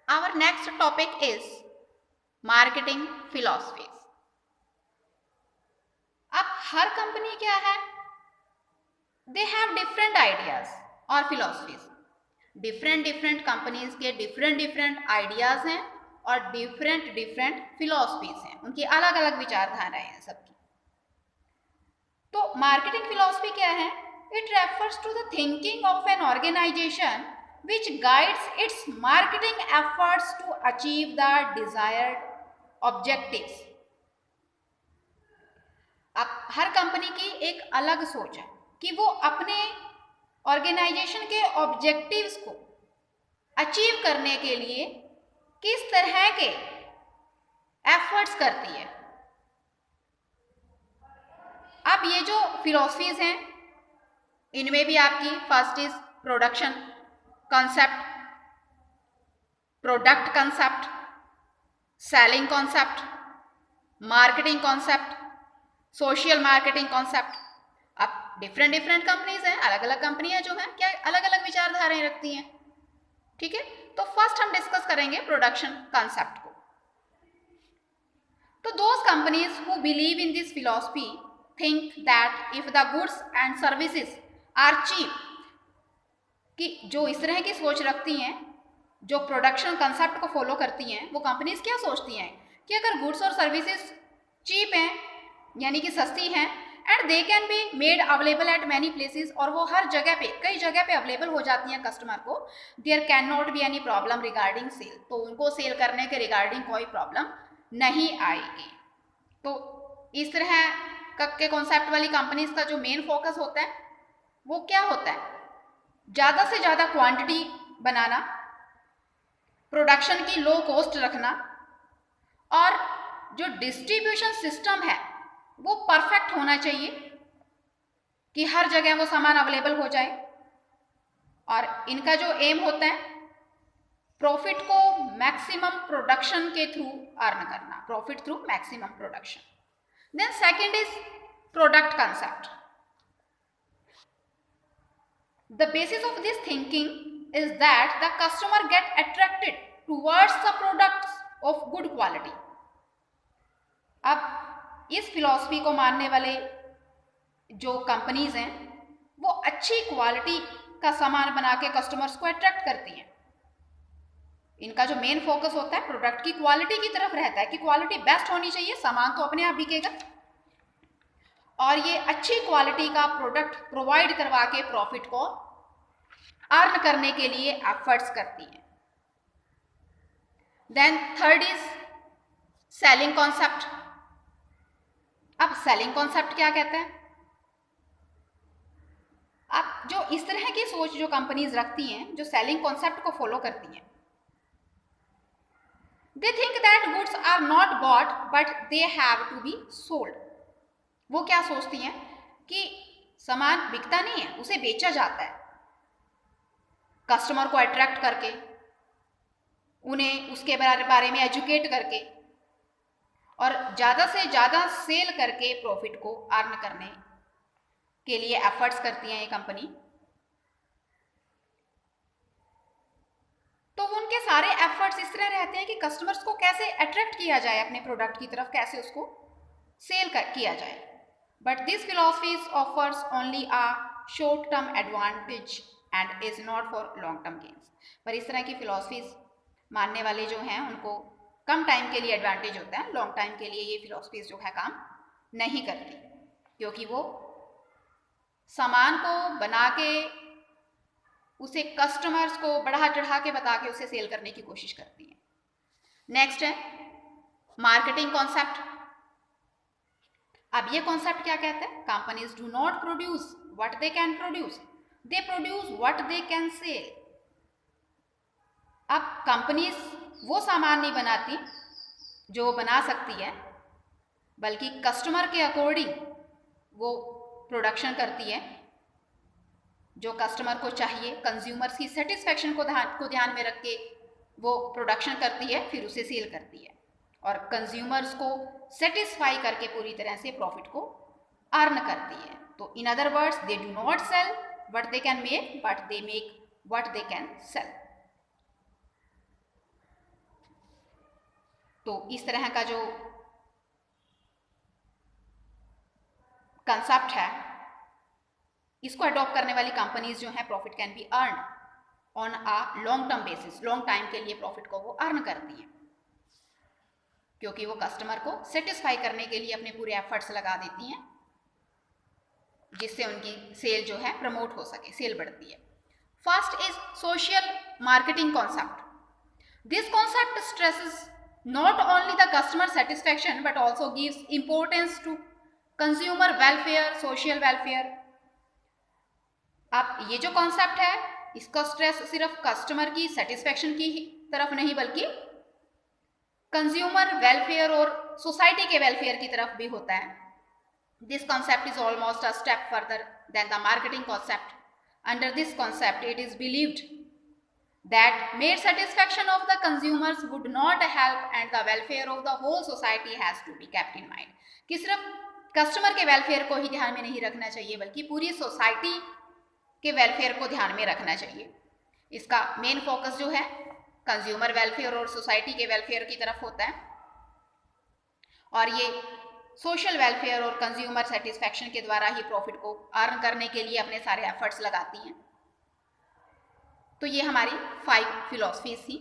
Our next topic is marketing philosophies. अब हर company क्या है, दे हैव डिफरेंट आइडियाज और फिलोसफीज. डिफरेंट कंपनीज के डिफरेंट आइडियाज हैं और डिफरेंट फिलोसफीज हैं. उनकी अलग अलग विचारधाराएं हैं सबकी. तो मार्केटिंग फिलोसफी क्या है? It refers to the thinking of an organisation which guides its marketing efforts to achieve the desired objectives. अब हर कंपनी की एक अलग सोच है कि वो अपने ऑर्गेनाइजेशन के ऑब्जेक्टिव्स को अचीव करने के लिए किस तरह के एफर्ट्स करती है. अब ये जो फिलॉसफीज हैं इनमें भी आपकी first is production concept, product concept, selling concept, marketing concept, social marketing concept. अब डिफरेंट कंपनीज हैं, अलग अलग कंपनियां जो हैं क्या अलग अलग विचारधाराएं रखती हैं. ठीक है, तो फर्स्ट हम डिस्कस करेंगे प्रोडक्शन कॉन्सेप्ट को. तो those companies who believe in this philosophy think that if the goods and services are cheap, कि जो इस तरह की सोच रखती हैं, जो प्रोडक्शन कंसेप्ट को फॉलो करती हैं, वो कंपनीज क्या सोचती हैं कि अगर गुड्स और सर्विसेज चीप हैं यानी कि सस्ती हैं and they can be made available at many places, और वो हर जगह पे कई जगह पे अवेलेबल हो जाती हैं कस्टमर को, there can not be any problem regarding sale, तो उनको सेल करने के रिगार्डिंग कोई प्रॉब्लम नहीं आएगी. तो इस तरह के कॉन्सेप्ट वाली कंपनीज का जो मेन फोकस होता है वो क्या होता है? ज़्यादा से ज़्यादा क्वांटिटी बनाना, प्रोडक्शन की लो कॉस्ट रखना, और जो डिस्ट्रीब्यूशन सिस्टम है वो परफेक्ट होना चाहिए कि हर जगह वो सामान अवेलेबल हो जाए. और इनका जो एम होता है प्रॉफिट को मैक्सिमम प्रोडक्शन के थ्रू अर्न करना, profit through maximum production. Then second is product concept. The basis of this thinking is that the customer get attracted towards the products of good quality. अब इस philosophy को मानने वाले जो companies हैं वो अच्छी क्वालिटी का सामान बना के कस्टमर्स को अट्रैक्ट करती हैं. इनका जो मेन फोकस होता है प्रोडक्ट की क्वालिटी की तरफ रहता है कि क्वालिटी बेस्ट होनी चाहिए, सामान तो अपने आप बिकेगा, और ये अच्छी क्वालिटी का प्रोडक्ट प्रोवाइड करवा के प्रॉफिट को अर्न करने के लिए एफर्ट्स करती हैं. Then third is selling concept. अब सेलिंग कॉन्सेप्ट क्या कहता है? अब जो इस तरह की सोच जो कंपनीज रखती हैं, जो सेलिंग कॉन्सेप्ट को फॉलो करती हैं, they think that goods are not bought but they have to be sold. वो क्या सोचती हैं कि सामान बिकता नहीं है, उसे बेचा जाता है, कस्टमर को अट्रैक्ट करके, उन्हें उसके बारे में एजुकेट करके और ज़्यादा से ज़्यादा सेल करके प्रॉफिट को अर्न करने के लिए एफर्ट्स करती हैं ये कंपनी. तो उनके सारे एफर्ट्स इस तरह रहते हैं कि कस्टमर्स को कैसे अट्रैक्ट किया जाए अपने प्रोडक्ट की तरफ, कैसे उसको सेल किया जाए. But this philosophies offers only a short term advantage and is not for long term gains. पर इस तरह की फिलॉसफीज मानने वाले जो हैं उनको कम टाइम के लिए एडवांटेज होता है, लॉन्ग टाइम के लिए ये फिलॉसफीज जो है काम नहीं करती, क्योंकि वो सामान को बना के उसे कस्टमर्स को बढ़ा चढ़ा के बता के उसे सेल करने की कोशिश करती हैं. नेक्स्ट है मार्केटिंग कॉन्सेप्ट. अब ये कॉन्सेप्ट क्या कहता है? Companies do not produce what they can produce, they produce what they can cell. अब कंपनीज वो सामान नहीं बनाती जो वो बना सकती है, बल्कि कस्टमर के अकॉर्डिंग वो प्रोडक्शन करती है, जो कस्टमर को चाहिए, कंज्यूमर्स की सेटिस्फेक्शन को ध्यान में रख के वो प्रोडक्शन करती है, फिर उसे सेल करती है और कंज्यूमर्स को सेटिस्फाई करके पूरी तरह से प्रॉफिट को अर्न करती है. तो in other words they do not sell what they can make but they make what they can sell. तो इस तरह का जो कंसेप्ट है, इसको अडॉप्ट करने वाली कंपनीज जो है profit can be earn on a long term basis, long time के लिए प्रॉफिट को वो अर्न करती हैं, क्योंकि वो कस्टमर को सेटिस्फाई करने के लिए अपने पूरे एफर्ट्स लगा देती हैं, जिससे उनकी सेल जो है प्रमोट हो सके, सेल बढ़ती है। First is social marketing concept. This concept stresses not only the customer satisfaction but also gives importance to consumer welfare, social welfare. अब ये जो कॉन्सेप्ट है, इसका स्ट्रेस सिर्फ कस्टमर की सेटिस्फैक्शन की तरफ नहीं बल्कि कंज्यूमर वेलफेयर और सोसाइटी के वेलफेयर की तरफ भी होता है. This concept is almost a step further than the marketing concept. Under this concept it is believed that mere satisfaction of the consumers would not help and the welfare of the whole society has to be kept in mind. कि सिर्फ customer के welfare को ही ध्यान में नहीं रखना चाहिए बल्कि पूरी सोसाइटी के वेलफेयर को ध्यान में रखना चाहिए. इसका मेन फोकस जो है कंज्यूमर वेलफेयर और सोसाइटी के वेलफेयर की तरफ होता है, और ये सोशल वेलफेयर और कंज्यूमर सेटिस्फैक्शन के द्वारा ही प्रॉफिट को अर्न करने के लिए अपने सारे एफर्ट्स लगाती हैं. तो ये हमारी 5 फिलॉसफीज थी.